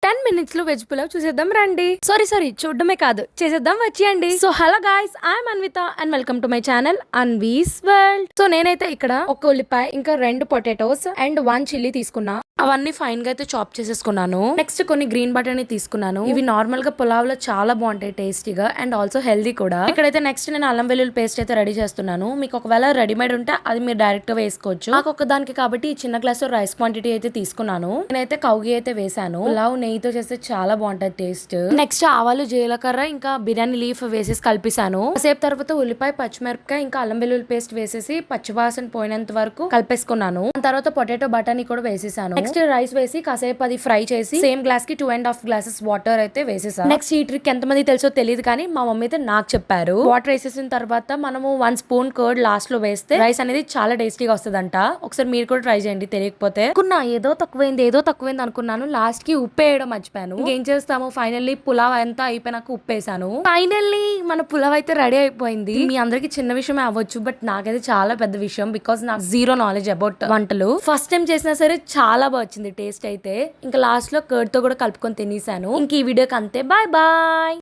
10 minutes లో veg pulao చూసేద్దాం రండి. సారీ చూడడమే కాదు చేసేద్దాం వచ్చేయండి. So hello guys, I'm Anvitha and welcome to my channel Anvi's world. So నేనైతే ఇక్కడ ఒక ఉల్లిపాయ ఇంకా 2 పొటాటోస్ అండ్ 1 చిల్లీ తీసుకున్నా. అవన్నీ ఫైన్ గా అయితే చాప్ చేసేసుకున్నాను. నెక్స్ట్ కొన్ని గ్రీన్ బటానీ తీసుకున్నాను. ఇవి నార్మల్ గా పులావ్ లో చాలా బాగుంటాయి టేస్టీగా అండ్ ఆల్సో హెల్దీ కూడా. ఇక్కడైతే నెక్స్ట్ నేను అల్లం వెల్లుల్లి పేస్ట్ అయితే రెడీ చేస్తున్నాను. మీకు ఒకవేళ రెడీమేడ్ ఉంటే అది మీరు డైరెక్ట్ గా వేసుకోవచ్చు. నాకు ఒక దానికి కాబట్టి ఈ చిన్న గ్లాస్ రైస్ క్వాంటిటీ అయితే తీసుకున్నాను. నేనైతే కౌగి అయితే వేసాను. పులావ్ నెయ్యితో చేస్తే చాలా బాగుంటది టేస్ట్. నెక్స్ట్ ఆవాలు, జీలకర్ర ఇంకా బిర్యానీ లీఫ్ వేసేసి కలిపేసాను. కాసేపు తర్వాత ఉల్లిపాయ, పచ్చిమిరపకాయ ఇంకా అల్లం వెల్లుల్లి పేస్ట్ వేసేసి పచ్చివాసన పోయినంత వరకు కలిపేసుకున్నాను. తర్వాత పొటాటో బటానీ కూడా వేసేసాను. నెక్స్ట్ రైస్ వేసి కాసేపు అది ఫ్రై చేసి సేమ్ గ్లాస్ కి 2.5 గ్లాసెస్ వాటర్ అయితే వేసేసాను. నెక్స్ట్ ఈ ట్రిక్ ఎంత మంది తెలుసో తెలియదు కానీ మా మమ్మీ అయితే నాకు చెప్పారు. వాటర్ వేసేసిన తర్వాత మనము 1 స్పూన్ కర్డ్ లాస్ట్ లో వేస్తే రైస్ అనేది చాలా టేస్టీగా వస్తుందంట. ఒకసారి మీరు కూడా ట్రై చేయండి తెలియకపోతే. ఏదో తక్కువైంది అనుకున్నాను. లాస్ట్ కి ఉప్పు వేయడం మర్చిపోయాను. ఏం చేస్తాము, ఫైనల్లీ పులావ్ అంతా అయిపోయినాక ఉప్పు వేసాను. ఫైనల్లీ మన పులావ్ అయితే రెడీ అయిపోయింది. మీ అందరికి చిన్న విషయమే అవ్వచ్చు, బట్ నాకైతే చాలా పెద్ద విషయం. బికాస్ నాకు జీరో నాలెడ్జ్ అబౌట్ వంటలు. ఫస్ట్ టైం చేసినా సరే చాలా బాగా వచ్చింది టేస్ట్ అయితే. ఇంకా లాస్ట్ లో కర్డ్ తో కూడా కలుపుకొని తినేసాను. ఇంక ఈ వీడియోకి అంతే, బాయ్ బాయ్.